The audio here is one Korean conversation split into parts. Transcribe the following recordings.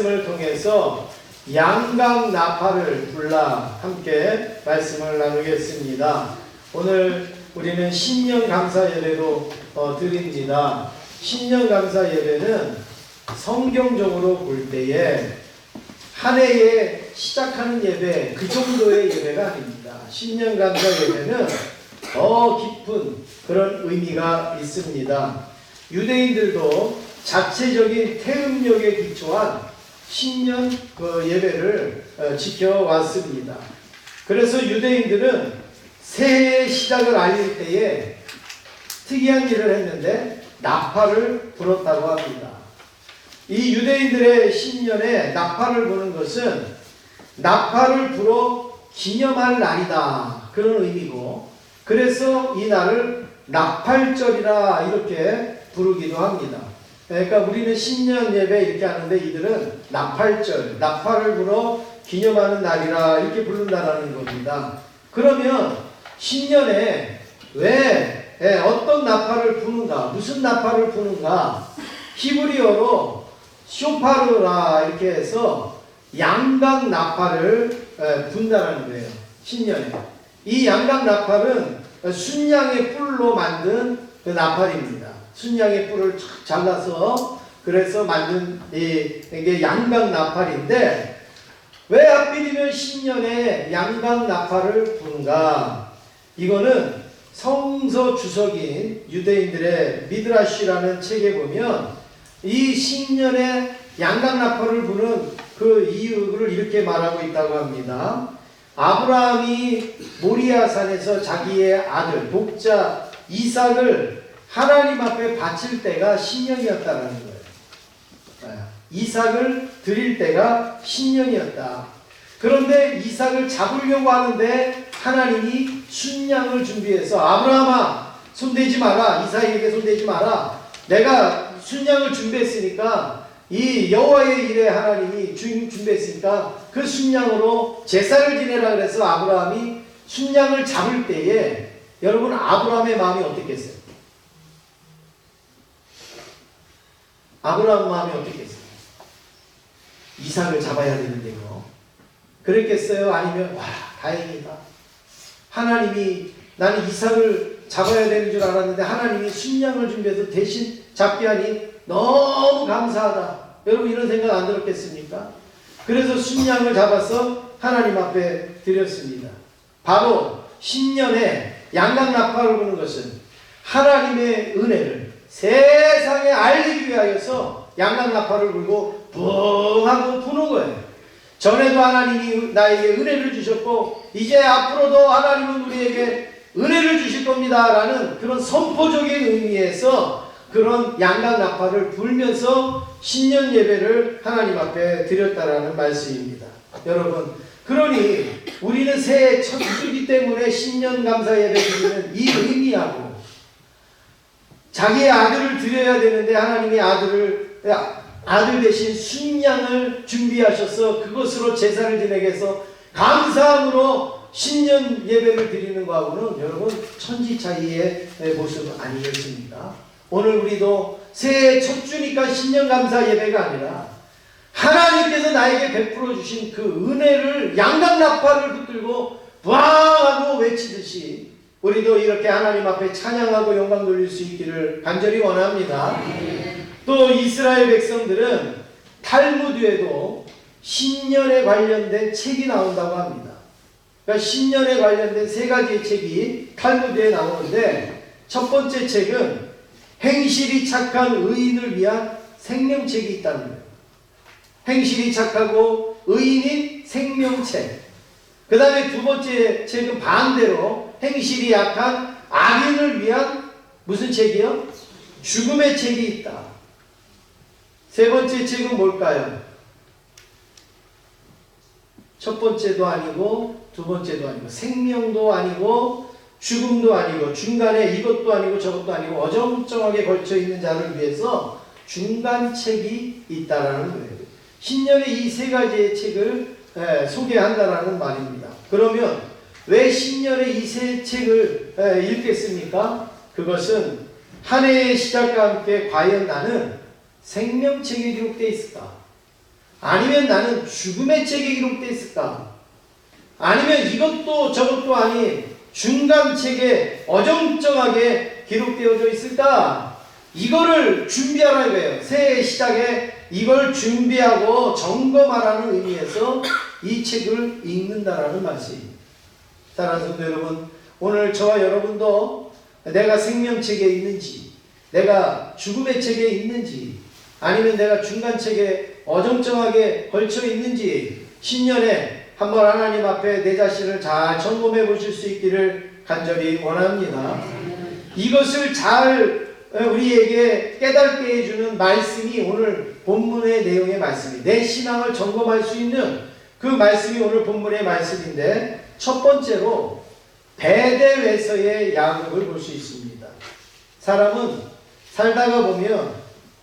말씀을 통해서 양강나팔을 불라 함께 말씀을 나누겠습니다. 오늘 우리는 신년감사 예배로 드립니다. 신년감사 예배는 성경적으로 볼 때에 한 해에 시작하는 예배 그 정도의 예배가 아닙니다. 신년감사 예배는 더 깊은 그런 의미가 있습니다. 유대인들도 자체적인 태음력에 기초한 신년 예배를 지켜왔습니다. 그래서 유대인들은 새해의 시작을 알릴 때에 특이한 일을 했는데 나팔을 불었다고 합니다. 이 유대인들의 신년에 나팔을 부는 것은 나팔을 불어 기념할 날이다 그런 의미고, 그래서 이 날을 나팔절이라 이렇게 부르기도 합니다. 그러니까 우리는 신년 예배 이렇게 하는데 이들은 나팔절, 나팔을 불어 기념하는 날이라 이렇게 부른다는 겁니다. 그러면 신년에 왜 어떤 나팔을 부는가, 무슨 나팔을 부는가? 히브리어로 쇼파르라 이렇게 해서 양강 나팔을 분다는 거예요. 신년에. 이 양강 나팔은 순양의 뿔로 만든 그 나팔입니다. 순양의 뿔을 잘라서 그래서 만든 이게 양강 나팔인데, 왜 하필이면 신년에 양강 나팔을 부는가? 이거는 성서 주석인 유대인들의 미드라시라는 책에 보면 이 신년에 양강 나팔을 부는 그 이유를 이렇게 말하고 있다고 합니다. 아브라함이 모리아산에서 자기의 아들 독자 이삭을 하나님 앞에 바칠 때가 신년이었다는 거예요. 이삭을 드릴 때가 신년이었다. 그런데 이삭을 잡으려고 하는데 하나님이 순양을 준비해서 아브라함아 손대지 마라, 이삭에게 손대지 마라, 내가 순양을 준비했으니까 이 여호와의 일에 하나님이 준비했으니까 그 순양으로 제사를 지내라 그래서 아브라함이 순양을 잡을 때에 여러분 아브라함의 마음이 어떻겠어요? 아브라함 마음이 어떻겠어요? 이삭을 잡아야 되는데요. 그랬겠어요? 아니면 와 다행이다, 하나님이 나는 이삭을 잡아야 되는 줄 알았는데 하나님이 순양을 준비해서 대신 잡게 하니 너무 감사하다, 여러분 이런 생각 안 들었겠습니까? 그래서 순양을 잡아서 하나님 앞에 드렸습니다. 바로 신년에 양강 나팔을 부는 것은 하나님의 은혜를 세상에 알리기 위하여서 양강 나팔을 불고 붕 하고 부는 거예요. 전에도 하나님이 나에게 은혜를 주셨고 이제 앞으로도 하나님은 우리에게 은혜를 주실 겁니다 라는 그런 선포적인 의미에서 그런 양강 나팔을 불면서 신년 예배를 하나님 앞에 드렸다라는 말씀입니다. 여러분, 그러니 우리는 새해 첫 주기 때문에 신년 감사 예배 드리는 이 의미하고 자기의 아들을 드려야 되는데 하나님이 아들 대신 순양을 준비하셔서 그것으로 제사를 지내게 해서 감사함으로 신년 예배를 드리는 거하고는 여러분 천지 차이의 모습 아니겠습니까? 오늘 우리도 새해 첫 주니까 신년 감사 예배가 아니라 하나님께서 나에게 베풀어 주신 그 은혜를 양강 나팔을 붙들고 부앙하고 외치듯이 우리도 이렇게 하나님 앞에 찬양하고 영광 돌릴 수 있기를 간절히 원합니다. 또 이스라엘 백성들은 탈무드에도 신년에 관련된 책이 나온다고 합니다. 그러니까 신년에 관련된 세 가지의 책이 탈무드에 나오는데, 첫 번째 책은 행실이 착한 의인을 위한 생명책이 있다는 거예요. 행실이 착하고 의인인 생명책. 그 다음에 두 번째 책은 반대로 행실이 약한 악인을 위한 무슨 책이요? 죽음의 책이 있다. 세 번째 책은 뭘까요? 첫 번째도 아니고 두 번째도 아니고 생명도 아니고 죽음도 아니고 중간에 이것도 아니고 저것도 아니고 어정쩡하게 걸쳐있는 자를 위해서 중간책이 있다라는 거예요. 신년에 이 세 가지의 책을 소개한다라는 말입니다. 그러면 왜 신년에 이 세 책을 읽겠습니까? 그것은 한 해의 시작과 함께 과연 나는 생명책에 기록되어 있을까? 아니면 나는 죽음의 책에 기록되어 있을까? 아니면 이것도 저것도 아닌 중간 책에 어정쩡하게 기록되어져 있을까? 이거를 준비하라 이거예요. 새해 시작에 이걸 준비하고 점검하라는 의미에서 이 책을 읽는다라는 말씀입니다. 사랑하는 성도 여러분, 오늘 저와 여러분도 내가 생명책에 있는지, 내가 죽음의 책에 있는지, 아니면 내가 중간책에 어정쩡하게 걸쳐 있는지 신년에 한번 하나님 앞에 내 자신을 잘 점검해 보실 수 있기를 간절히 원합니다. 이것을 잘 우리에게 깨닫게 해주는 말씀이 오늘 본문의 내용의 말씀이, 내 신앙을 점검할 수 있는 그 말씀이 오늘 본문의 말씀인데, 첫 번째로 베델에서의 야곱을 볼 수 있습니다. 사람은 살다가 보면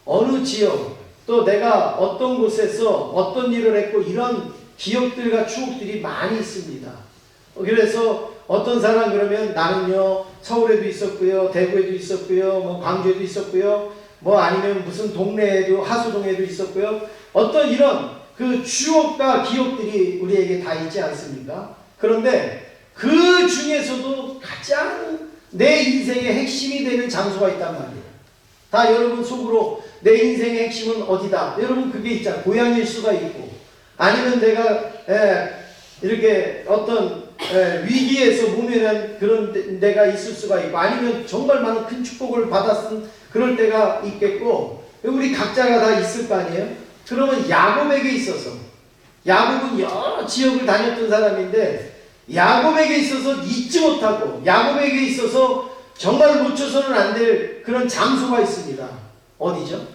어느 지역, 또 내가 어떤 곳에서 어떤 일을 했고 이런 기억들과 추억들이 많이 있습니다. 그래서 어떤 사람 그러면 나는요 서울에도 있었고요, 대구에도 있었고요, 뭐 광주에도 있었고요, 뭐 아니면 무슨 동네에도 하수동에도 있었고요. 어떤 이런 그 추억과 기억들이 우리에게 다 있지 않습니까? 그런데 그 중에서도 가장 내 인생의 핵심이 되는 장소가 있단 말이에요. 다 여러분 속으로 내 인생의 핵심은 어디다? 여러분 그게 있잖아요. 고향일 수가 있고, 아니면 내가 이렇게 어떤 위기에서 모면한 그런 데가 있을 수가 있고, 아니면 정말 많은 큰 축복을 받았은 그럴 때가 있겠고, 우리 각자가 다 있을 거 아니에요? 그러면 야곱에게 있어서, 야곱은 여러 지역을 다녔던 사람인데 야곱에게 있어서 잊지 못하고 야곱에게 있어서 정말 놓쳐서는 안 될 그런 장소가 있습니다. 어디죠?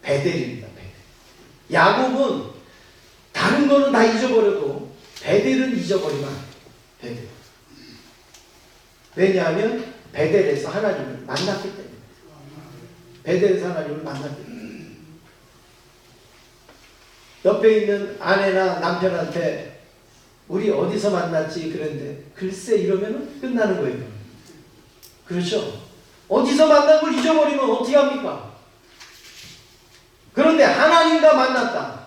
베델입니다. 베델. 야곱은 다른 거는 다 잊어버려도 베델은 잊어버리면 안 돼요. 베델. 왜냐하면 베델에서 하나님을 만났기 때문에. 베델에서 하나님을 만났기 때문에. 옆에 있는 아내나 남편한테 우리 어디서 만났지 그랬는데 글쎄 이러면 끝나는 거예요. 그렇죠? 어디서 만난 걸 잊어버리면 어떻게 합니까? 그런데 하나님과 만났다.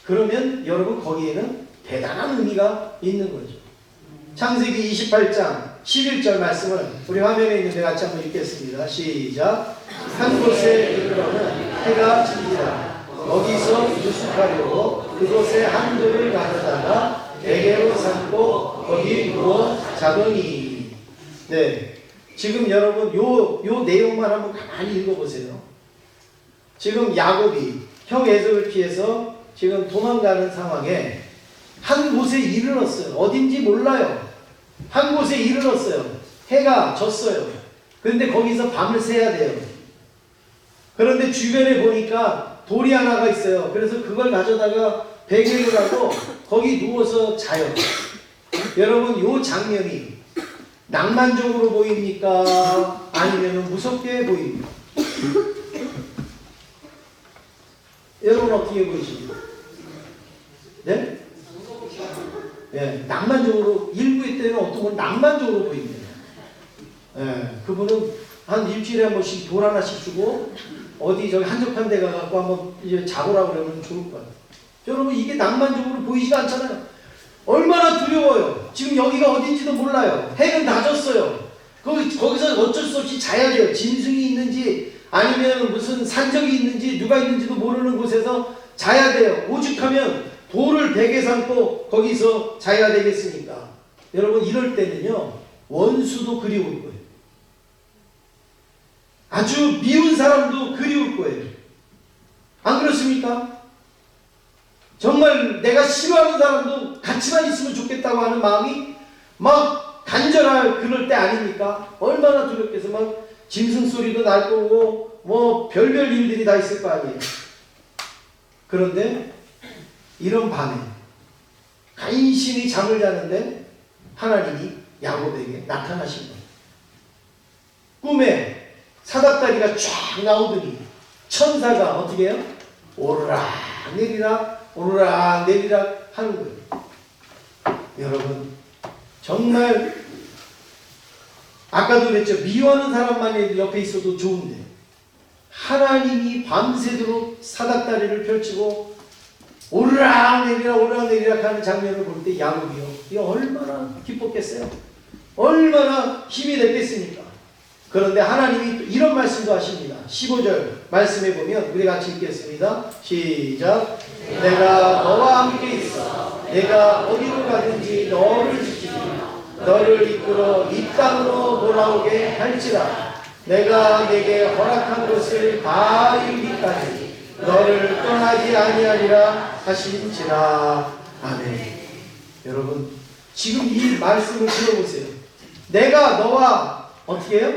그러면 여러분 거기에는 대단한 의미가 있는 거죠. 창세기 28장 11절 말씀을 우리 화면에 있는데 같이 한번 읽겠습니다. 시작. 한 곳에 이르러는 해가 지니라. 거기서 유숙하려고 그곳에 한 돌을 가져다가 베개로 삼고 거기 누워 자더니. 네, 지금 여러분 요 내용만 한번 가만히 읽어보세요. 지금 야곱이 형 에서를 피해서 지금 도망가는 상황에 한 곳에 이르렀어요. 어딘지 몰라요. 한 곳에 이르렀어요. 해가 졌어요. 그런데 거기서 밤을 새야 돼요. 그런데 주변에 보니까 돌이 하나가 있어요. 그래서 그걸 가져다가 베개를 하고 거기 누워서 자요. 여러분 요 장면이 낭만적으로 보입니까? 아니면 무섭게 보입니까? 여러분 어떻게 보이십니까? 네? 네, 낭만적으로, 일부의 때는 어떤 건 낭만적으로 보입니다. 네, 그분은 한 일주일에 한 번씩 돌 하나씩 주고 어디 저기 한적한 데 가갖고 한번 이제 자보라 그러면 좋을 것 같아요. 여러분 이게 낭만적으로 보이지가 않잖아요. 얼마나 두려워요. 지금 여기가 어딘지도 몰라요. 해는 다 졌어요. 거기서 어쩔 수 없이 자야 돼요. 짐승이 있는지 아니면 무슨 산적이 있는지 누가 있는지도 모르는 곳에서 자야 돼요. 오죽하면 돌을 베개 삼고 거기서 자야 되겠습니까? 여러분 이럴 때는요 원수도 그리울 거예요. 아주 미운 사람도 그리울 거예요. 안 그렇습니까? 정말 내가 싫어하는 사람도 같이만 있으면 좋겠다고 하는 마음이 막 간절할 그럴 때 아닙니까? 얼마나 두렵겠어. 막 짐승 소리도 날 거고 뭐 별별 일들이 다 있을 거 아니에요. 그런데 이런 밤에 간신히 잠을 자는데 하나님이 야곱에게 나타나신 거예요. 꿈에 사닥다리가 쫙 나오더니 천사가 어떻게 해요? 오르락 내리락 오르락 내리락 하는 거예요. 여러분 정말 아까도 그랬죠. 미워하는 사람만 옆에 있어도 좋은데 하나님이 밤새도록 사닥다리를 펼치고 오르락내리락 오르락내리락 하는 장면을 볼 때 야곱이요, 이거 얼마나 기뻤겠어요? 얼마나 힘이 됐겠습니까? 그런데 하나님이 또 이런 말씀도 하십니다. 15절 말씀해 보면 우리 같이 읽겠습니다. 시작. 내가 너와 함께 있어 내가 어디로 가든지 너를 지키며 너를 이끌어 이 땅으로 돌아오게 할지라. 내가 내게 허락한 것을 다 이루기까지 너를 떠나지 아니하리라 하신지라. 아멘. 여러분, 지금 이 말씀을 들어보세요. 내가 너와 어떻게 해요?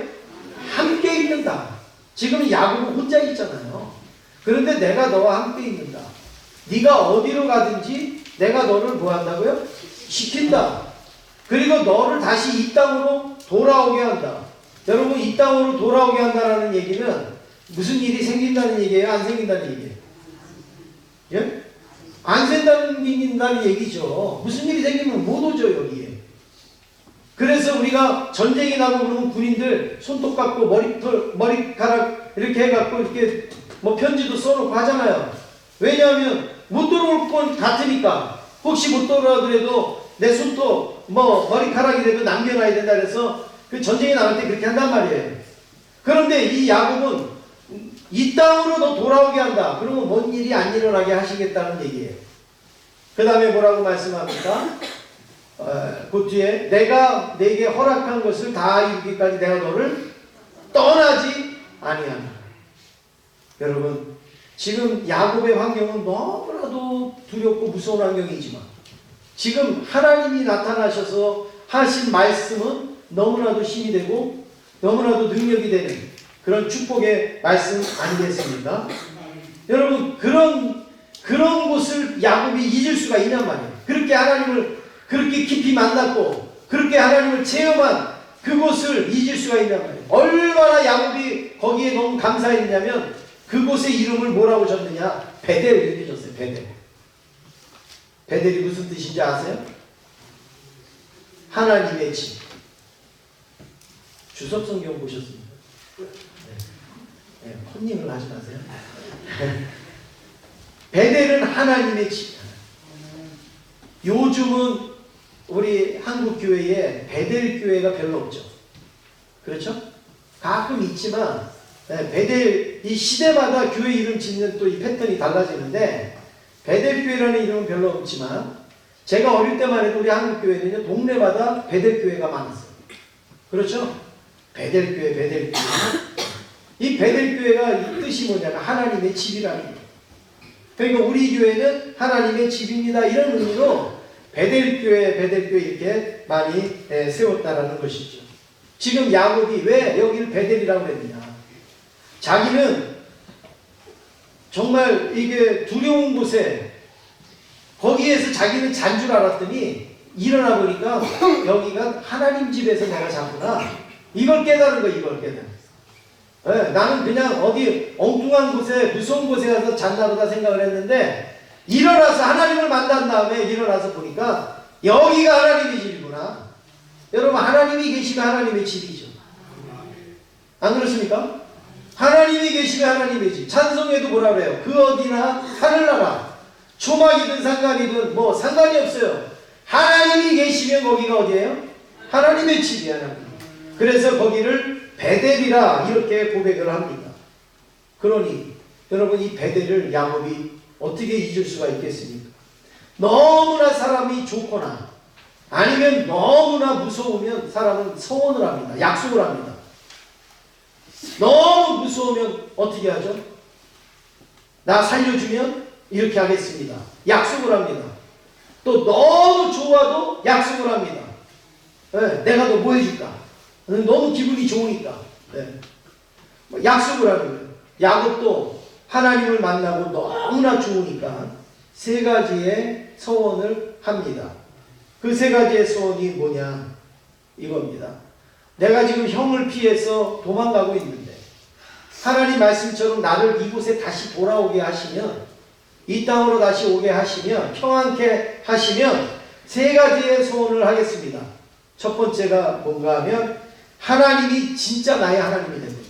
함께 있는다. 지금 야곱은 혼자 있잖아요. 그런데 내가 너와 함께 있는다. 네가 어디로 가든지 내가 너를 뭐 한다고요? 지킨다. 그리고 너를 다시 이 땅으로 돌아오게 한다. 여러분, 이 땅으로 돌아오게 한다는 얘기는 무슨 일이 생긴다는 얘기예요? 안 생긴다는 얘기예요? 예? 안 생긴다는 얘기죠. 무슨 일이 생기면 못 오죠, 여기에. 그래서 우리가 전쟁이 나고 그러면 군인들 손톱 깎고 머리카락 이렇게 해갖고 이렇게 뭐 편지도 써놓고 하잖아요. 왜냐하면 못 들어올 건 같으니까. 혹시 못 들어오더라도 내 손톱 뭐 머리카락이라도 남겨놔야 된다 그래서 그 전쟁이 나갈 때 그렇게 한단 말이에요. 그런데 이 야곱은 이 땅으로 너 돌아오게 한다. 그러면 뭔 일이 안 일어나게 하시겠다는 얘기예요. 그 다음에 뭐라고 말씀합니까? 그 뒤에 내가 내게 허락한 것을 다 이루기까지 내가 너를 떠나지 아니하노라. 여러분, 지금 야곱의 환경은 너무나도 두렵고 무서운 환경이지만 지금 하나님이 나타나셔서 하신 말씀은 너무나도 힘이 되고 너무나도 능력이 되는 그런 축복의 말씀 아니겠습니까? 여러분, 그런 곳을 야곱이 잊을 수가 있냔 말이에요. 그렇게 하나님을 그렇게 깊이 만났고 그렇게 하나님을 체험한 그곳을 잊을 수가 있냔 말이에요. 얼마나 야곱이 거기에 너무 감사했냐면 그곳의 이름을 뭐라고 줬느냐? 베델 이렇게 줬어요. 베델. 베델이 무슨 뜻인지 아세요? 하나님의 집. 주석성경 보셨습니까? 네, 혼님을 하지 마세요. 베델은 하나님의 집. 요즘은 우리 한국 교회에 베델 교회가 별로 없죠. 그렇죠? 가끔 있지만 베델, 이 시대마다 교회 이름 짓는 또 이 패턴이 달라지는데 베델 교회라는 이름은 별로 없지만 제가 어릴 때만 해도 우리 한국 교회는요 동네마다 베델 교회가 많았어요. 그렇죠? 베델 교회, 베델 교회. 이 베델 교회가 이 뜻이 뭐냐면 하나님의 집이라는 거예요. 그러니까 우리 교회는 하나님의 집입니다. 이런 의미로 베델 교회 이렇게 많이 세웠다라는 것이죠. 지금 야곱이 왜 여기를 베델이라고 했느냐? 자기는 정말 이게 두려운 곳에 거기에서 자기는 잔 줄 알았더니 일어나 보니까 여기가 하나님 집에서 내가 잤구나. 이걸 깨달은 거야. 이걸 깨달은 거야. 네, 나는 그냥 어디 엉뚱한 곳에 무서운 곳에 가서 잤나 보다 생각을 했는데 일어나서 하나님을 만난 다음에 일어나서 보니까 여기가 하나님의 집이구나. 여러분, 하나님이 계시면 하나님의 집이죠. 안 그렇습니까? 하나님이 계시면 하나님의 집. 찬송에도 뭐라 그래요? 그 어디나 하늘나라. 초막이든 상관이든 뭐 상관이 없어요. 하나님이 계시면 거기가 어디예요? 하나님의 집이야. 하나님. 그래서 거기를 베델이라 이렇게 고백을 합니다. 그러니 여러분, 이 베델을 야곱이 어떻게 잊을 수가 있겠습니까? 너무나 사람이 좋거나 아니면 너무나 무서우면 사람은 서원을 합니다. 약속을 합니다. 너무 무서우면 어떻게 하죠? 나 살려주면 이렇게 하겠습니다. 약속을 합니다. 또 너무 좋아도 약속을 합니다. 네, 내가 너 뭐 해줄까? 너무 기분이 좋으니까. 네. 약속을 하는 거예요. 야곱도 하나님을 만나고 너무나 좋으니까 세 가지의 소원을 합니다. 그 세 가지의 소원이 뭐냐? 이겁니다. 내가 지금 형을 피해서 도망가고 있는데 하나님 말씀처럼 나를 이곳에 다시 돌아오게 하시면, 이 땅으로 다시 오게 하시면, 평안케 하시면 세 가지의 소원을 하겠습니다. 첫 번째가 뭔가 하면 하나님이 진짜 나의 하나님이 됩니다.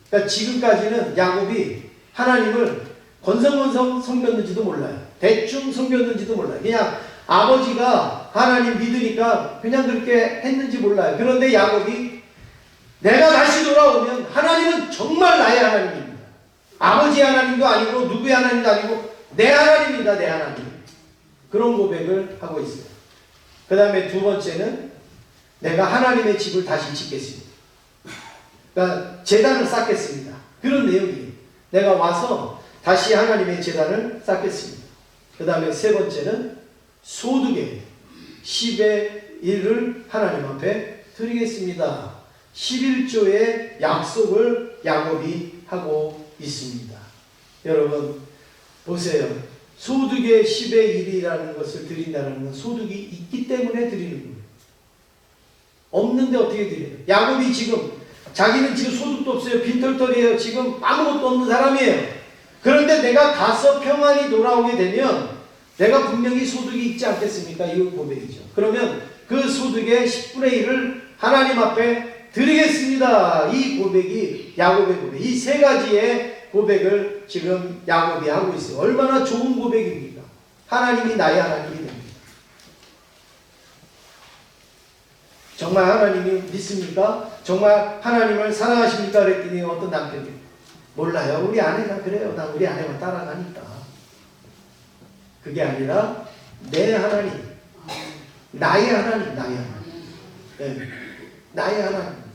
그러니까 지금까지는 야곱이 하나님을 건성건성 섬겼는지도 몰라요. 대충 섬겼는지도 몰라요. 그냥 아버지가 하나님 믿으니까 그냥 그렇게 했는지 몰라요. 그런데 야곱이 내가 다시 돌아오면 하나님은 정말 나의 하나님입니다. 아버지 하나님도 아니고 누구의 하나님도 아니고 내 하나님이다, 내 하나님. 그런 고백을 하고 있어요. 그 다음에 두 번째는 내가 하나님의 집을 다시 짓겠습니다. 그러니까 제단을 쌓겠습니다. 그런 내용이에요. 내가 와서 다시 하나님의 제단을 쌓겠습니다. 그 다음에 세 번째는 소득의 10의 1을 하나님 앞에 드리겠습니다. 11조의 약속을 야곱이 하고 있습니다. 여러분 보세요. 소득의 10의 1이라는 것을 드린다는 건 소득이 있기 때문에 드리는 거예요. 없는데 어떻게 드려요? 야곱이 지금 자기는 지금 소득도 없어요. 빈털털이에요. 지금 아무것도 없는 사람이에요. 그런데 내가 가서 평안히 돌아오게 되면 내가 분명히 소득이 있지 않겠습니까? 이 고백이죠. 그러면 그 소득의 10분의 1을 하나님 앞에 드리겠습니다. 이 고백이 야곱의 고백. 이 세 가지의 고백을 지금 야곱이 하고 있어요. 얼마나 좋은 고백입니까? 하나님이 나의 하나님이 됩니다. 정말 하나님이 믿습니까? 정말 하나님을 사랑하십니까? 그랬더니 어떤 남편이 몰라요. 우리 아내가 그래요. 난 우리 아내만 따라가니까. 그게 아니라 내 하나님, 나의 하나님, 나의 하나님. 네. 나의 하나님.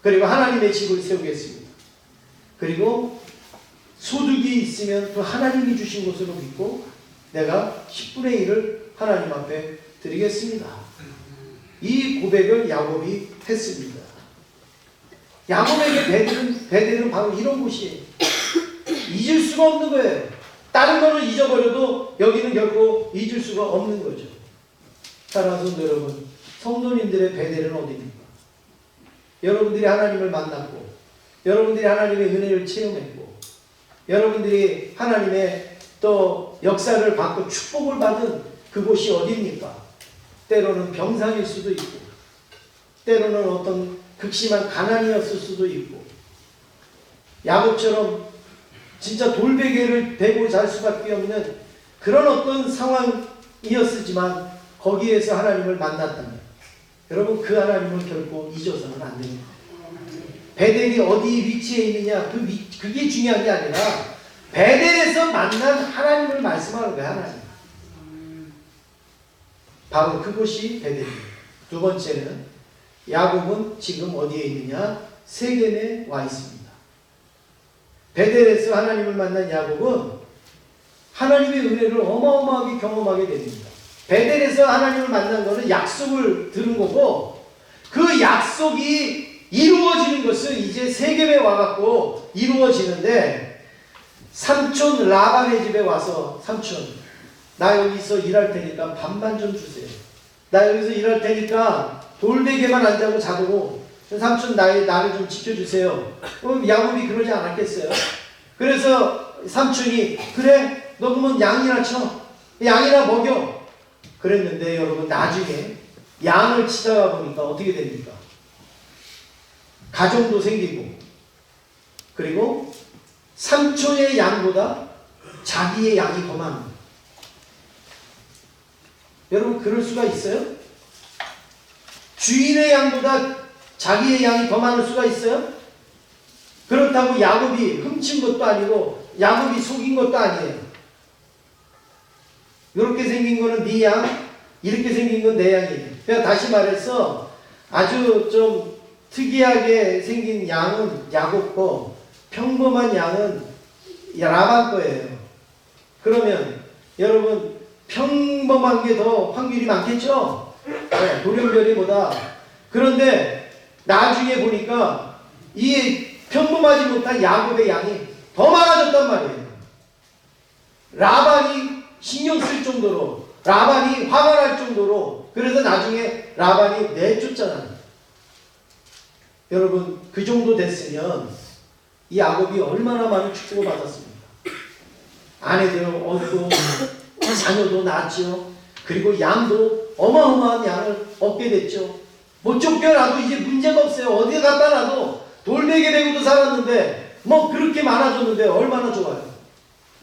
그리고 하나님의 집을 세우겠습니다. 그리고 소득이 있으면 또 하나님이 주신 것으로 믿고 내가 10분의 1을 하나님 앞에 드리겠습니다. 이 고백을 야곱이 했습니다. 야곱에게 베델은 바로 이런 곳이에요. 잊을 수가 없는 거예요. 다른 거는 잊어버려도 여기는 결코 잊을 수가 없는 거죠. 사랑하는 성도 여러분, 성도님들의 베델은 어디입니까? 여러분들이 하나님을 만났고 여러분들이 하나님의 은혜를 체험했고 여러분들이 하나님의 또 역사를 받고 축복을 받은 그곳이 어디입니까? 때로는 병상일 수도 있고 때로는 어떤 극심한 가난이었을 수도 있고 야곱처럼 진짜 돌베개를 베고 잘 수밖에 없는 그런 어떤 상황이었지만 거기에서 하나님을 만났다면 여러분 그 하나님을 결코 잊어서는 안 됩니다. 베델이 어디 위치에 있느냐 그게 중요한 게 아니라 베델에서 만난 하나님을 말씀하는 거예요. 하나님. 바로 그곳이 베델입니다. 두 번째는 야곱은 지금 어디에 있느냐? 세겜에 와 있습니다. 베델에서 하나님을 만난 야곱은 하나님의 은혜를 어마어마하게 경험하게 됩니다. 베델에서 하나님을 만난 것은 약속을 들은 거고 그 약속이 이루어지는 것은 이제 세겜에 와갖고 이루어지는데 삼촌 라반의 집에 와서 삼촌 나 여기서 일할 테니까 밥만 좀 주세요. 나 여기서 일할 테니까 돌베개만 안 자고 자고 삼촌 나를 좀 지켜주세요. 야곱이 그러지 않았겠어요? 그래서 삼촌이 그래 너 그러면 양이나 쳐. 양이나 먹여. 그랬는데 여러분 나중에 양을 치다가 보니까 어떻게 됩니까? 가정도 생기고 그리고 삼촌의 양보다 자기의 양이 더 많은 여러분 그럴 수가 있어요? 주인의 양보다 자기의 양이 더 많을 수가 있어요? 그렇다고 야곱이 훔친 것도 아니고 야곱이 속인 것도 아니에요. 이렇게 생긴 거는 네 양, 이렇게 생긴 건 내 양이에요. 그러니까 다시 말해서 아주 좀 특이하게 생긴 양은 야곱 거, 평범한 양은 라반 거예요. 그러면 여러분 평범한 게 더 확률이 많겠죠? 네, 돌연변이보다. 그런데 나중에 보니까 이 평범하지 못한 야곱의 양이 더 많아졌단 말이에요. 라반이 신경 쓸 정도로 라반이 화가 날 정도로 그래서 나중에 라반이 내쫓잖아요. 여러분 그 정도 됐으면 이 야곱이 얼마나 많은 축복을 받았습니까? 아내들 얻고 자녀도 낳았죠. 그리고 양도 어마어마한 양을 얻게 됐죠. 뭐 쫓겨나도 이제 문제가 없어요. 어디 갖다 놔도 돌베개 베고도 살았는데 뭐 그렇게 많아졌는데 얼마나 좋아요.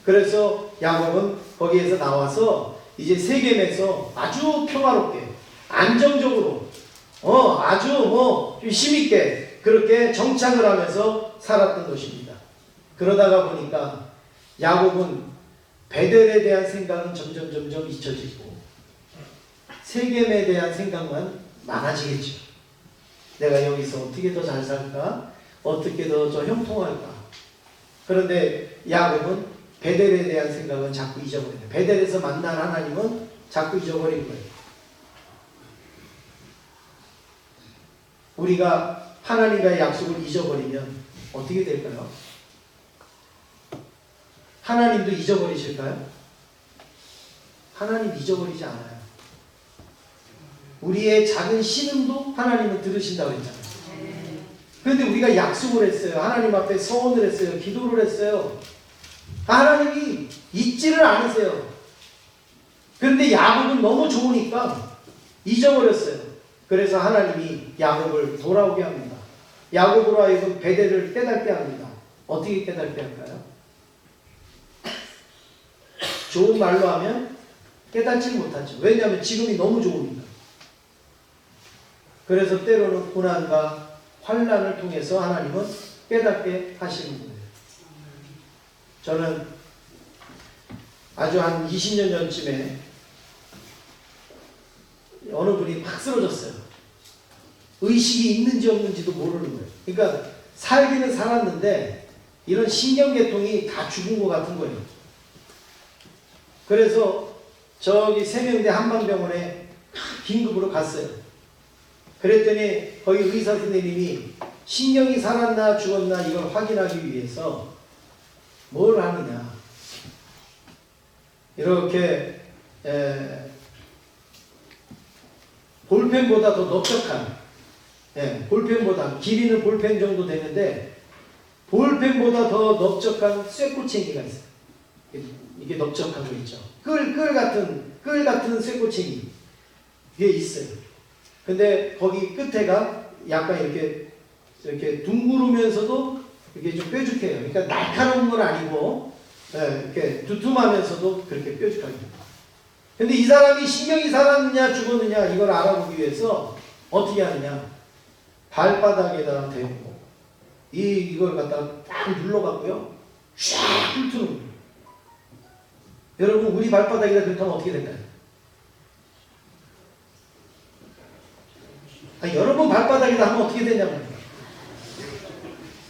그래서 야곱은 거기에서 나와서 이제 세겜에서 아주 평화롭게 안정적으로 아주 좀 힘있게 그렇게 정착을 하면서 살았던 것입니다. 그러다가 보니까 야곱은 베델에 대한 생각은 점점 잊혀지고 세겜에 대한 생각만 많아지겠죠. 내가 여기서 어떻게 더 잘 살까? 어떻게 더 형통할까? 그런데 야곱은 베델에 대한 생각은 자꾸 잊어버려요. 베델에서 만난 하나님은 자꾸 잊어버린 거예요. 우리가 하나님과의 약속을 잊어버리면 어떻게 될까요? 하나님도 잊어버리실까요? 하나님 잊어버리지 않아요. 우리의 작은 신음도 하나님은 들으신다고 했잖아요. 그런데 우리가 약속을 했어요. 하나님 앞에 서원을 했어요. 기도를 했어요. 하나님이 잊지를 않으세요. 그런데 야곱은 너무 좋으니까 잊어버렸어요. 그래서 하나님이 야곱을 돌아오게 합니다. 야곱으로 하여금 베델을 깨닫게 합니다. 어떻게 깨닫게 할까요? 좋은 말로 하면 깨닫지 못하죠. 왜냐하면 지금이 너무 좋으니까. 그래서 때로는 고난과 환난을 통해서 하나님은 깨닫게 하시는 거예요. 저는 아주 한 20년 전쯤에 어느 분이 팍 쓰러졌어요. 의식이 있는지 없는지도 모르는 거예요. 그러니까 살기는 살았는데 이런 신경계통이 다 죽은 것 같은 거예요. 그래서 저기 세명대 한방병원에 긴급으로 갔어요. 그랬더니 거기 의사 선생님이 신경이 살았나 죽었나 이걸 확인하기 위해서 뭘 하느냐. 이렇게 볼펜보다 더 넓적한, 볼펜보다 길이는 볼펜 정도 되는데 볼펜보다 더 넓적한 쇠꼬챙이가 있어요. 이게 넓적한 거 있죠. 끌 같은 쇠꼬챙이 이게 있어요. 근데 거기 끝에가 약간 이렇게 둥그르면서도 이렇게 좀 뾰족해요. 그러니까 날카로운 건 아니고 이렇게 두툼하면서도 그렇게 뾰족하게. 근데 이 사람이 신경이 살았느냐 죽었느냐 이걸 알아보기 위해서 어떻게 하느냐. 발바닥에다 대고 이걸 갖다가 딱 눌러갖고요. 쫙 훑는 거예요. 여러분 우리 발바닥에다 그렇게 하면 어떻게 될까요? 여러분 발바닥에다 하면 어떻게 되냐면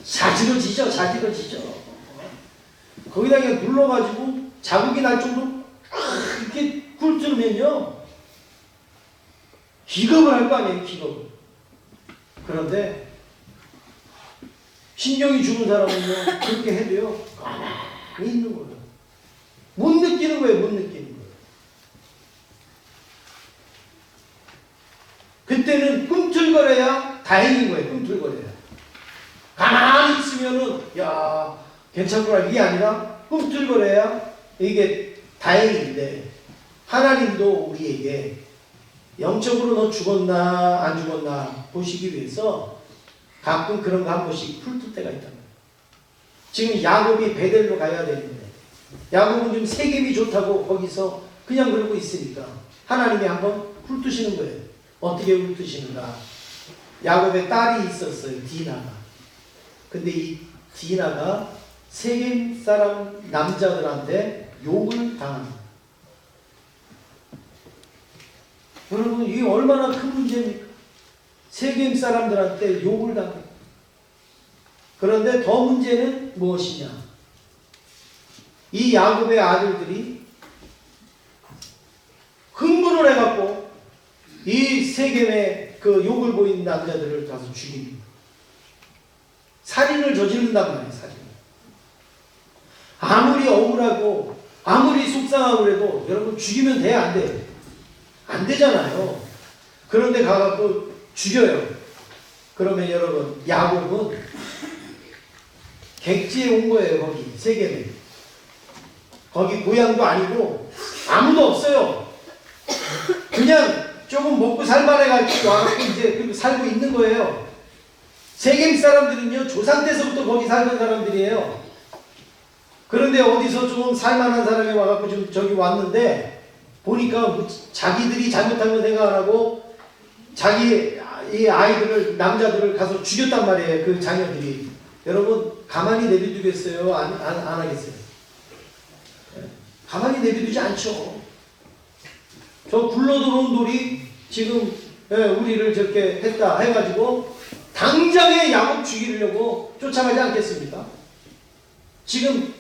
자지러지죠. 거기다 그냥 눌러가지고 자국이 날 정도로 이렇게 훑으면요 기겁을 할 거 아니에요. 기겁을. 그런데 신경이 죽은 사람은요 그렇게 해도요 가만히 있는 거예요. 못 느끼는 거예요. 그때는 꿈틀거려야 다행인 거예요. 꿈틀거려야. 가만히 있으면은 야 괜찮구나 이게 아니라 꿈틀거려야 이게 다행인데 하나님도 우리에게 영적으로 너 죽었나 안 죽었나 보시기 위해서 가끔 그런 거 한 번씩 훑을 때가 있단 말이에요. 지금 야곱이 베델로 가야 되는데 야곱은 지금 세겜이 좋다고 거기서 그냥 그러고 있으니까 하나님이 한번 훑으시는 거예요. 어떻게 훑으시는가? 야곱의 딸이 있었어요. 디나가. 근데 이 디나가 세겜 사람 남자들한테 욕을 당합니다. 여러분 이게 얼마나 큰 문제입니까? 세겜 사람들한테 욕을 당합니다. 그런데 더 문제는 무엇이냐? 이 야곱의 아들들이 흥분을 해갖고 이 세겜의 그 욕을 보이는 남자들을 가서 죽입니다. 살인을 저지른단 말이에요. 살인. 아무리 억울하고 아무리 속상하고 그래도 여러분 죽이면 돼? 안 돼? 안 되잖아요. 그런데 가갖고 죽여요. 그러면 여러분 야곱은 객지에 온 거예요. 거기 세겜에. 거기 고향도 아니고 아무도 없어요. 그냥 조금 먹고 살만해가지고 와서 이제 살고 있는 거예요. 세겜 사람들은요 조상 때서부터 거기 살던 사람들이에요. 그런데 어디서 좀 살만한 사람이 와갖고 좀 저기 왔는데 보니까 뭐 자기들이 잘못한 건 생각 안 하고 자기 이 아이들을 남자들을 가서 죽였단 말이에요. 그 자녀들이. 여러분 가만히 내비두겠어요? 안 하겠어요? 가만히 내비두지 않죠. 저 굴러들어온 돌이 지금 우리를 저렇게 했다 해가지고 당장에 야곱 죽이려고 쫓아가지 않겠습니까? 지금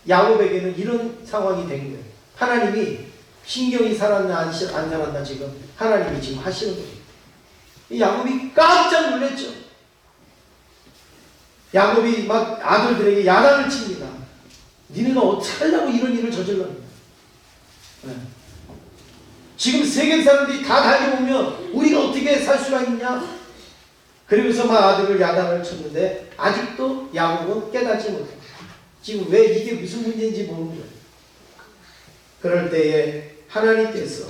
야곱에게는 이런 상황이 된 거예요. 하나님이 신경이 살았나 안 살았나 지금 하나님이 지금 하시는 거예요. 이 야곱이 깜짝 놀랐죠. 야곱이 막 아들들에게 야단을 칩니다. 니네가 어떻게 하려고 이런 일을 저질렀냐. 네. 지금 세겜 사람들이 다 달려오면 우리가 어떻게 살 수가 있냐. 그러면서 막 아들을 야단을 쳤는데 아직도 야곱은 깨닫지 못해요. 지금 왜 이게 무슨 문제인지 모르는 거예요. 그럴 때에 하나님께서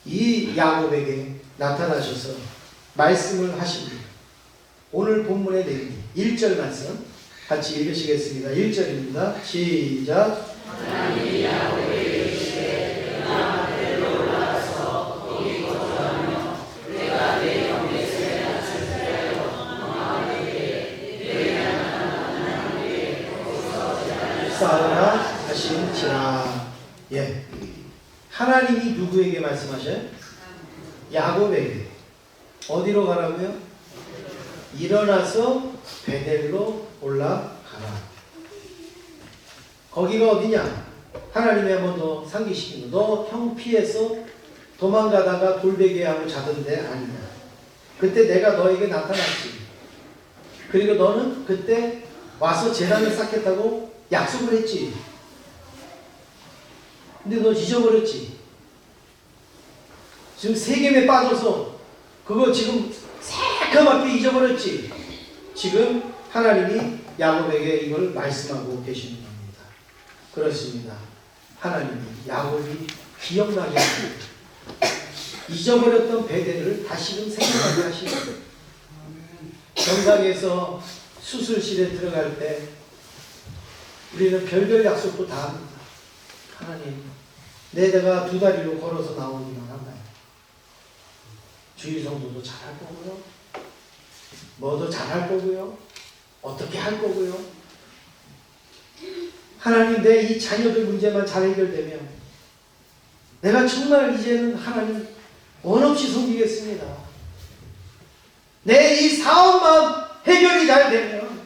이 야곱에게 나타나셔서 말씀을 하십니다. 오늘 본문의 내용 1절 말씀 같이 읽으시겠습니다. 1절입니다. 시작. 하나님이 야곱에게 이르시되 내가 베델로 올라가서 거기 거주하며 내가 내 영의 새 낯을 하여 너에게 내 하나님께 거기서 재단을 쌓으라 하신지라. 예, 하나님이 누구에게 말씀하셔요? 야곱에게. 어디로 가라고요? 일어나서 베델로 올라가라. 거기가 어디냐? 하나님이 한번 더 상기시키는 거. 너 형 피해서 도망가다가 돌베개하고 자던데 아니냐. 그때 내가 너에게 나타났지. 그리고 너는 그때 와서 제단을 쌓겠다고 약속을 했지. 근데 너 잊어버렸지. 지금 세겜에 빠져서 그거 지금 새까맣게 잊어버렸지. 지금 하나님이 야곱에게 이걸 말씀하고 계시는 겁니다. 그렇습니다. 하나님이 야곱이 기억나게 하고 잊어버렸던 베델을 다시금 생각하게 하시는 거예요. 정상에서 수술실에 들어갈 때 우리는 별별 약속도 다 합니다. 하나님, 내가 2다리로 걸어서 나오기만 한다. 주일성도도 잘할 거고요. 뭐도 잘할 거고요. 어떻게 할 거고요. 하나님, 내 이 자녀들 문제만 잘 해결되면 내가 정말 이제는 하나님 원없이 섬기겠습니다. 내 이 사업만 해결이 잘 되면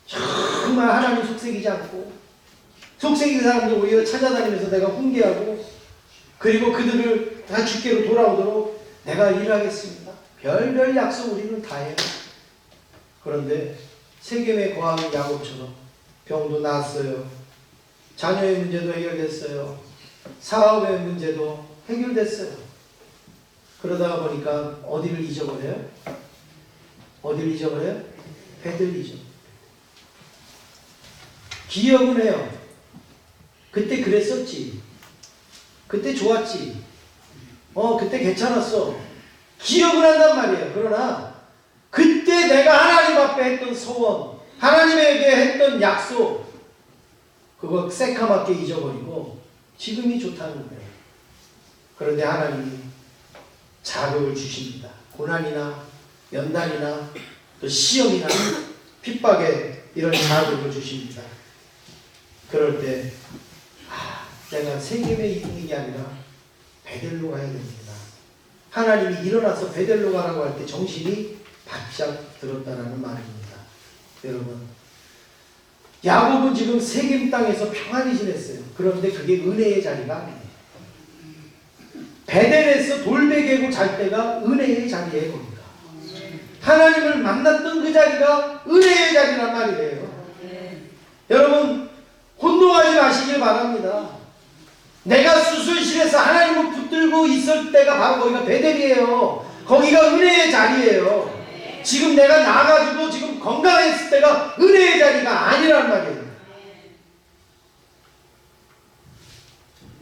정말 하나님 속색이지 않고 속색인 사람들 오히려 찾아다니면서 내가 훈계하고 그리고 그들을 다 주께로 돌아오도록 내가 일하겠습니다. 별별 약속 우리는 다 해요. 그런데 세겜에 거하는 야곱처럼 병도 나았어요. 자녀의 문제도 해결됐어요. 사업의 문제도 해결됐어요. 그러다가 보니까 어디를 잊어버려요? 어디를 잊어버려요? 베델 잊어버려요. 기억은 해요. 그때 그랬었지. 그때 좋았지. 그때 괜찮았어. 기억을 한단 말이에요. 그러나 그때 내가 하나님 앞에 했던 소원, 하나님에게 했던 약속, 그거 새카맣게 잊어버리고 지금이 좋다는 거예요. 그런데 하나님이 자극을 주십니다. 고난이나 연단이나 또 시험이나 핍박에 이런 자극을 주십니다. 그럴 때 내가 세겜에 있는 게 아니라 베델로 가야 됩니다. 하나님이 일어나서 베델로 가라고 할 때 정신이 바짝 들었다라는 말입니다. 여러분, 야곱은 지금 세겜 땅에서 평안히 지냈어요. 그런데 그게 은혜의 자리가 아니에요. 베델에서 돌베개고 잘 때가 은혜의 자리예요. 거기가. 하나님을 만났던 그 자리가 은혜의 자리란 말이에요. 여러분, 혼동하지 마시길 바랍니다. 내가 수술실에서 하나님을 붙들고 있을 때가 바로 거기가 베델이에요. 거기가 은혜의 자리예요. 지금 내가 나가지고 지금 건강했을 때가 은혜의 자리가 아니란 말이에요.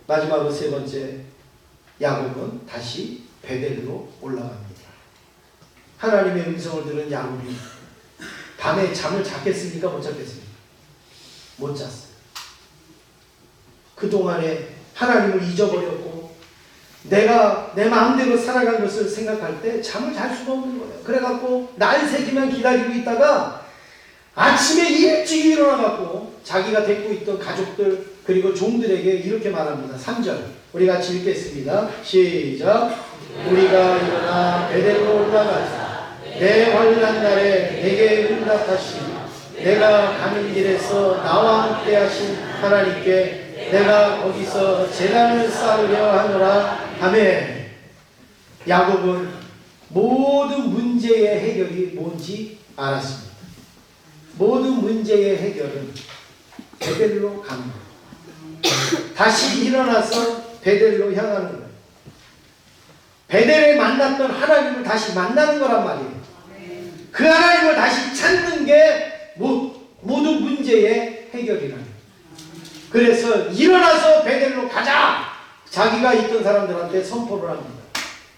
마지막으로 세 번째, 야곱은 다시 베델로 올라갑니다. 하나님의 음성을 들은 야곱이 밤에 잠을 잤겠습니까? 못 잤겠습니까? 못 잤어요. 그동안에 하나님을 잊어버렸고 내가 내 마음대로 살아간 것을 생각할 때 잠을 잘 수가 없는 거예요. 그래갖고 날 새기만 기다리고 있다가 아침에 일찍 일어나갖고 자기가 데리고 있던 가족들 그리고 종들에게 이렇게 말합니다. 3절 우리 같이 읽겠습니다. 시작. 우리가 일어나 베델로 올라가자. 내 환난 날에 내게 응답하시니 내가 가는 길에서 나와 함께 하신 하나님께 내가 거기서 제단을 쌓으려 하노라. 아멘. 야곱은 모든 문제의 해결이 뭔지 알았습니다. 모든 문제의 해결은 베델로 가는 거예요. 다시 일어나서 베델로 향하는 거예요. 베델에 만났던 하나님을 다시 만나는 거란 말이에요. 그 하나님을 다시 찾는 게 모든 문제의 해결이라는 거예요. 그래서 일어나서 베델로 가자! 자기가 있던 사람들한테 선포를 합니다.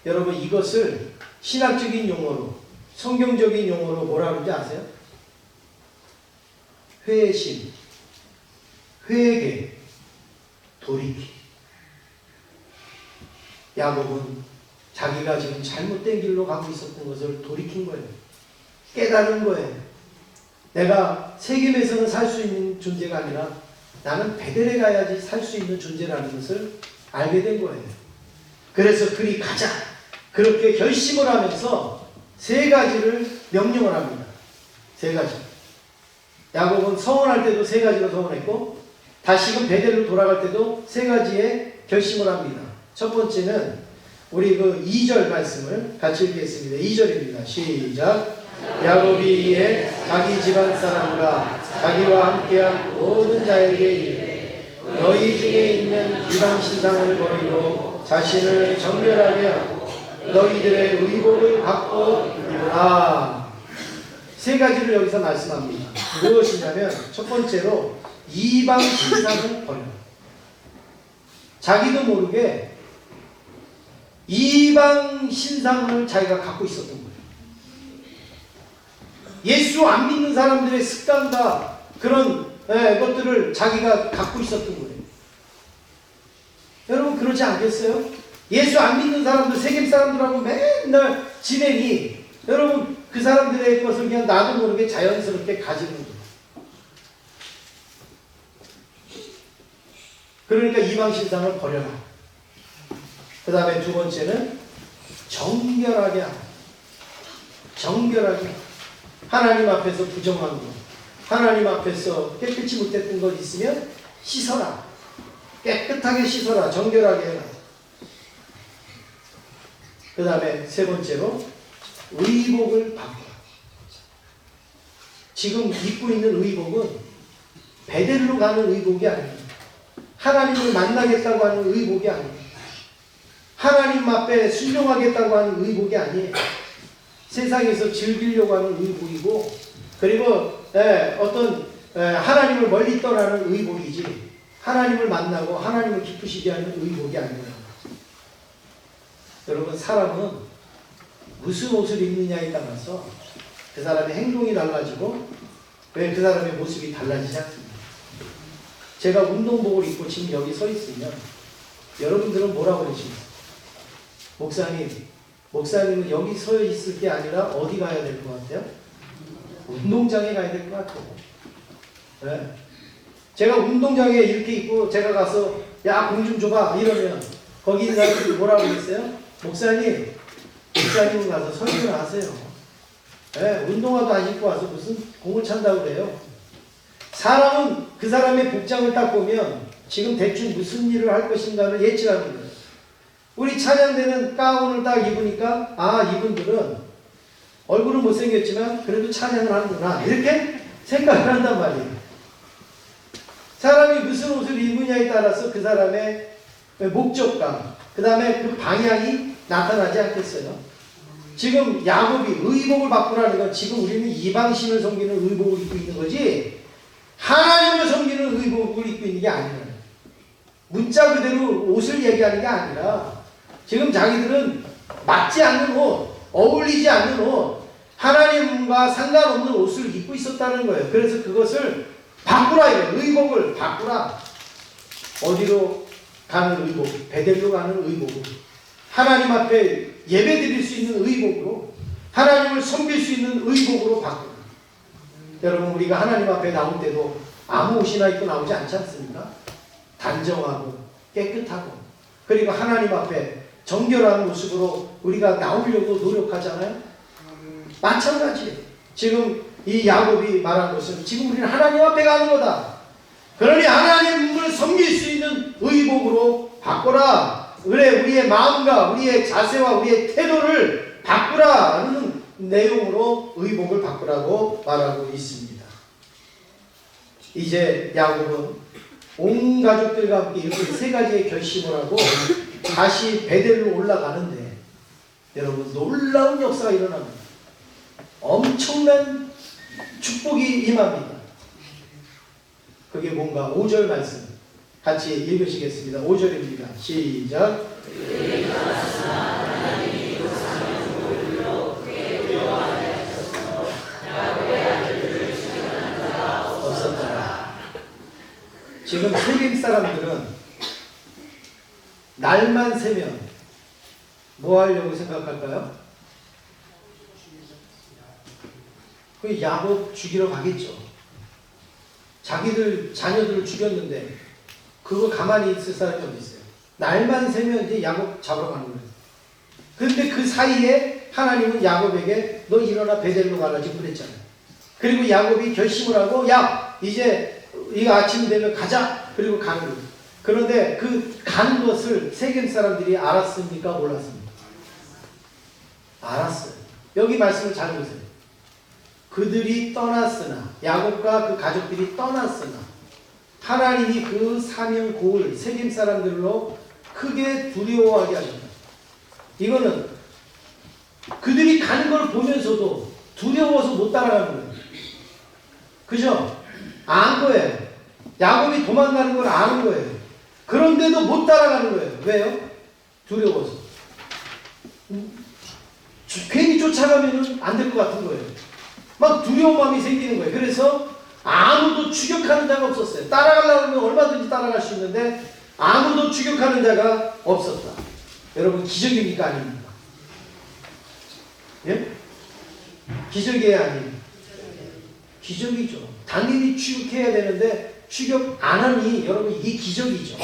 여러분 이것을 신학적인 용어로 성경적인 용어로 뭐라 그러는지 아세요? 회심, 회개, 돌이킴. 야곱은 자기가 지금 잘못된 길로 가고 있었던 것을 돌이킨 거예요. 깨달은 거예요. 내가 세겜에서는 살 수 있는 존재가 아니라 나는 베델에 가야지 살 수 있는 존재라는 것을 알게 된 거예요. 그래서 그리 가자. 그렇게 결심을 하면서 세 가지를 명령을 합니다. 세 가지. 야곱은 서원할 때도 세 가지로 서원했고 다시금 베델로 돌아갈 때도 세 가지의 결심을 합니다. 첫 번째는 우리 그 2절 말씀을 같이 읽겠습니다. 2절입니다. 시작. 야곱이 이에 자기 집안 사람과 자기와 함께한 모든 자에게 이르되 너희 중에 있는 이방 신상을 버리고 자신을 정결하게 하고 너희들의 의복을 갖고 입으라. 세 가지를 여기서 말씀합니다. 무엇이냐면 첫 번째로 이방 신상을 버려라. 자기도 모르게 이방 신상을 자기가 갖고 있었던 거예요. 예수 안 믿는 사람들의 습관과 그런 것들을 자기가 갖고 있었던 거예요. 여러분 그렇지 않겠어요? 예수 안 믿는 사람들, 세겜 사람들하고 맨날 지내니 여러분 그 사람들의 것을 그냥 나도 모르게 자연스럽게 가지는 거예요. 그러니까 이방 신상을 버려라. 그 다음에 두 번째는 정결하게 하라. 정결하게 하나님 앞에서 부정한 것, 하나님 앞에서 깨끗이 못했던 것 있으면 씻어라. 깨끗하게 씻어라. 정결하게 해라. 그 다음에 세 번째로 의복을 바꿔라. 지금 입고 있는 의복은 베델로 가는 의복이 아닙니다. 하나님을 만나겠다고 하는 의복이 아닙니다. 하나님 앞에 순종하겠다고 하는 의복이 아니에요. 세상에서 즐기려고 하는 의복이고 그리고 어떤 하나님을 멀리 떠나는 의복이지 하나님을 만나고 하나님을 기쁘시게 하는 의복이 아니에요. 여러분 사람은 무슨 옷을 입느냐에 따라서 그 사람의 행동이 달라지고 왜 그 사람의 모습이 달라지지 않습니다. 제가 운동복을 입고 지금 여기 서 있으면 여러분들은 뭐라고 그러십니까? 목사님은 여기 서 있을 게 아니라 어디 가야 될 것 같아요? 운동장에 가야 될 것 같아요. 네. 제가 운동장에 이렇게 있고 제가 가서 야 공 좀 줘봐 이러면 거기 있는 사람들이 뭐라고 그랬어요? 목사님은 가서 설교를 하세요. 네. 운동화도 안 입고 와서 무슨 공을 찬다고 그래요. 사람은 그 사람의 복장을 딱 보면 지금 대충 무슨 일을 할 것인가를 예측하는 거예요. 우리 찬양대는 가운을 딱 입으니까 아 이분들은 얼굴은 못생겼지만 그래도 찬양을 하는구나 이렇게 생각을 한단 말이에요. 사람이 무슨 옷을 입느냐에 따라서 그 사람의 목적감 그 다음에 그 방향이 나타나지 않겠어요. 지금 야곱이 의복을 바꾸라는 건 지금 우리는 이방신을 섬기는 의복을 입고 있는 거지 하나님을 섬기는 의복을 입고 있는 게 아니에요. 문자 그대로 옷을 얘기하는 게 아니라 지금 자기들은 맞지 않는 옷, 어울리지 않는 옷, 하나님과 상관없는 옷을 입고 있었다는 거예요. 그래서 그것을 바꾸라 이래요. 의복을 바꾸라. 어디로 가는 의복? 베델로 가는 의복으로. 하나님 앞에 예배드릴 수 있는 의복으로, 하나님을 섬길 수 있는 의복으로 바꾸라. 여러분, 우리가 하나님 앞에 나올 때도 아무 옷이나 입고 나오지 않지 않습니까? 단정하고 깨끗하고, 그리고 하나님 앞에 정결한 모습으로 우리가 나오려고 노력하잖아요. 마찬가지예요. 지금 이 야곱이 말한 것은 지금 우리는 하나님 앞에 가는 거다. 그러니 하나님을 섬길 수 있는 의복으로 바꾸라. 그래, 우리의 마음과 우리의 자세와 우리의 태도를 바꾸라는 내용으로 의복을 바꾸라고 말하고 있습니다. 이제 야곱은 온 가족들과 함께 이렇게 세 가지의 결심을 하고 다시 베델로 올라가는데, 여러분, 놀라운 역사가 일어납니다. 엄청난 축복이 임합니다. 그게 뭔가 5절 말씀 같이 읽으시겠습니다. 5절입니다. 시작. 없었더라. 지금 세겜 사람들은 날만 새면 뭐 하려고 생각할까요? 그 야곱 죽이러 가겠죠. 자기들 자녀들을 죽였는데 그거 가만히 있을 사람이 어디 있어요? 날만 새면 이제 야곱 잡으러 가는 거예요. 그런데 그 사이에 하나님은 야곱에게 너 일어나 베델로 가라 지금 그랬잖아요. 그리고 야곱이 결심을 하고 야 이제 이거 아침 되면 가자. 그리고 가는 거예요. 그런데 그 가는 것을 세겜 사람들이 알았습니까? 몰랐습니까? 알았어요. 여기 말씀을 잘 보세요. 그들이 떠났으나, 야곱과 그 가족들이 떠났으나 하나님이 그 사명 고을 세겜 사람들로 크게 두려워하게 하셨다. 이거는 그들이 가는 걸 보면서도 두려워서 못 따라가는 거예요. 그죠? 안 거예요. 야곱이 도망가는 걸 아는 거예요. 그런데도 못 따라가는 거예요. 왜요? 두려워서. 괜히 쫓아가면 안 될 것 같은 거예요. 막 두려운 마음이 생기는 거예요. 그래서 아무도 추격하는 자가 없었어요. 따라가려고 하면 얼마든지 따라갈 수 있는데 아무도 추격하는 자가 없었다. 여러분, 기적입니까? 아닙니까? 예? 기적이에요? 아니에요? 기적이죠. 당연히 추격해야 되는데 추격 안 하니 여러분 이게 기적이죠.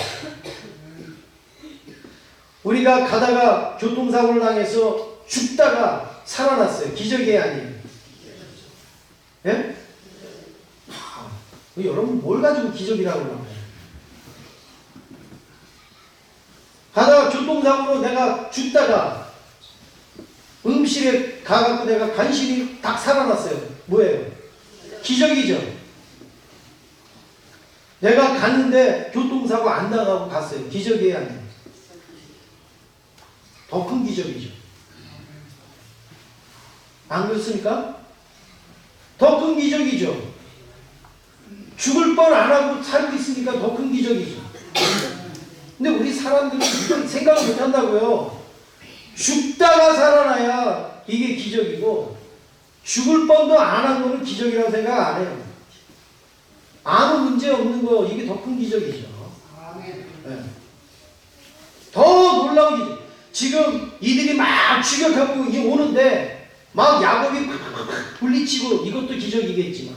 우리가 가다가 교통사고를 당해서 죽다가 살아났어요. 기적이에요? 아니에요? 예? 여러분 뭘 가지고 기적이라고 그러나요? 가다가 교통사고로 내가 죽다가 응실에 가갖고 내가 간신히 딱 살아났어요. 뭐예요? 기적이죠. 내가 갔는데 교통사고 안 나가고 갔어요. 기적이에요? 아니에요? 더 큰 기적이죠. 안 그렇습니까? 더 큰 기적이죠. 죽을 뻔 안 하고 살고 있으니까 더 큰 기적이죠. 근데 우리 사람들은 생각을 못 한다고요. 죽다가 살아나야 이게 기적이고 죽을 뻔도 안 한 거는 기적이라고 생각 안 해요. 아무 문제 없는 거 이게 더 큰 기적이죠. 네. 더 놀라운 기적. 지금 이들이 막 추격하고 오는데 막 야곱이 팍팍팍 분리치고 이것도 기적이겠지만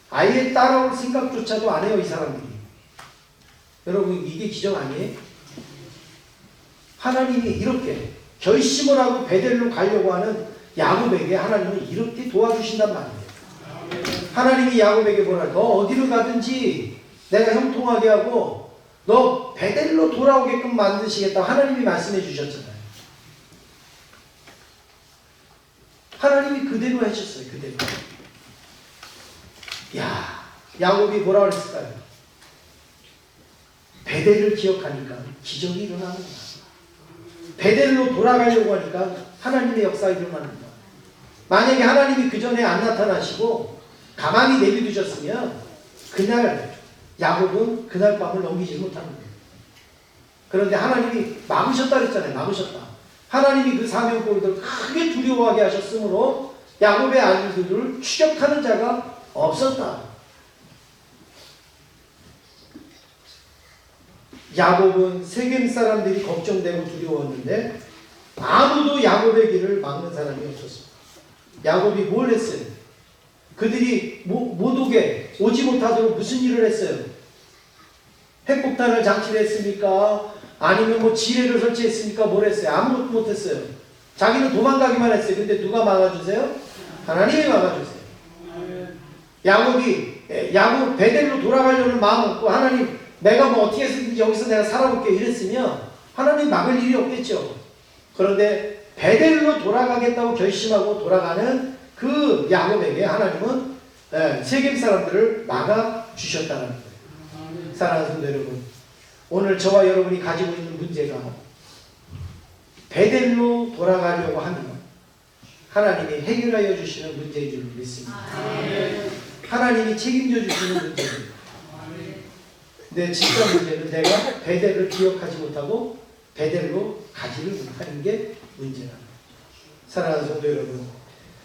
아예 따라올 생각조차도 안 해요. 이 사람들이. 여러분 이게 기적 아니에요? 하나님이 이렇게 결심을 하고 베델로 가려고 하는 야곱에게 하나님은 이렇게 도와주신단 말이에요. 하나님이 야곱에게 뭐라 너 어디로 가든지 내가 형통하게 하고 너 베델로 돌아오게끔 만드시겠다. 하나님이 말씀해 주셨잖아요. 하나님이 그대로 해주셨어요. 그대로. 야, 야곱이 뭐라 그랬을까요? 베델을 기억하니까 기적이 일어나는 거야. 베델로 돌아가려고 하니까 하나님의 역사가 일어나는 거야. 만약에 하나님이 그 전에 안 나타나시고 가만히 내비두셨으면 그날 야곱은 그날 밤을 넘기지 못하는 거예요. 그런데 하나님이 막으셨다 그랬잖아요. 막으셨다. 하나님이 그 사명꾼들을 크게 두려워하게 하셨으므로 야곱의 아들들을 추격하는 자가 없었다. 야곱은 세겜 사람들이 걱정되고 두려웠는데 아무도 야곱의 길을 막는 사람이 없었습니다. 야곱이 뭘 했어요? 그들이 못 오게 오지 못하도록 무슨 일을 했어요? 핵폭탄을 장치를 했습니까? 아니면 뭐 지뢰를 설치했습니까? 뭘 했어요? 아무것도 못했어요. 자기는 도망가기만 했어요. 근데 누가 막아주세요? 하나님이 막아주세요. 야곱 베델로 돌아가려는 마음 없고 하나님 내가 뭐 어떻게 해서든지 여기서 내가 살아볼게 이랬으면 하나님 막을 일이 없겠죠. 그런데 베델로 돌아가겠다고 결심하고 돌아가는 그 야곱에게 하나님은 세겜 사람들을 막아주셨다는 거예요. 사랑하는 성도 여러분, 오늘 저와 여러분이 가지고 있는 문제가 베델로 돌아가려고 하면 하나님이 해결하여 주시는 문제인 줄 믿습니다. 하나님이 책임져 주시는 문제입니다. 근데 진짜 문제는 내가 베델을 기억하지 못하고 베델로 가지를 못하는 게 문제라는 거죠. 사랑하는 성도 여러분,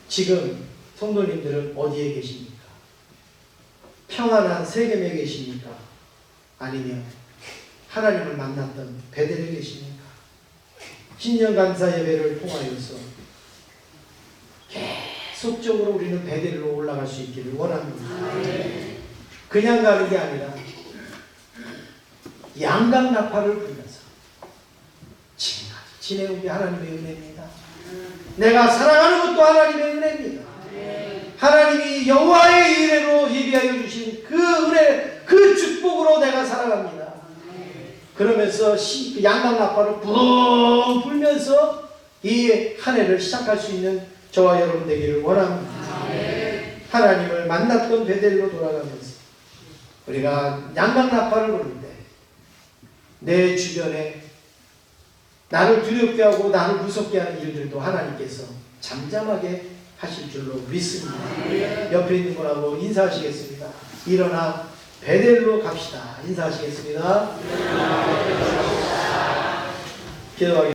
지금 성도님들은 어디에 계십니까? 평안한 세겜에 계십니까? 아니면 하나님을 만났던 베델에 계십니까? 신년 감사 예배를 통하여서 계속적으로 우리는 베델로 올라갈 수 있기를 원합니다. 그냥 가는 게 아니라 양강나팔을 불면서 지금까지 지내온 게 하나님의 은혜입니다. 내가 사랑하는 것도 하나님의 은혜입니다. 하나님이 여호와의 이레로 예비하여 주신 그 은혜, 그 축복으로 내가 살아갑니다. 그러면서 양강나팔을 붕 불면서 이 한 해를 시작할 수 있는 저와 여러분 되기를 원합니다. 하나님을 만났던 베델로 돌아가면서 우리가 양강나팔을 부를 때 내 주변에 나를 두렵게 하고 나를 무섭게 하는 일들도 하나님께서 잠잠하게 하실 줄로 믿습니다. 옆에 있는 분하고 인사하시겠습니다. 일어나 베델로 갑시다. 인사하시겠습니다. 기도하겠습니다.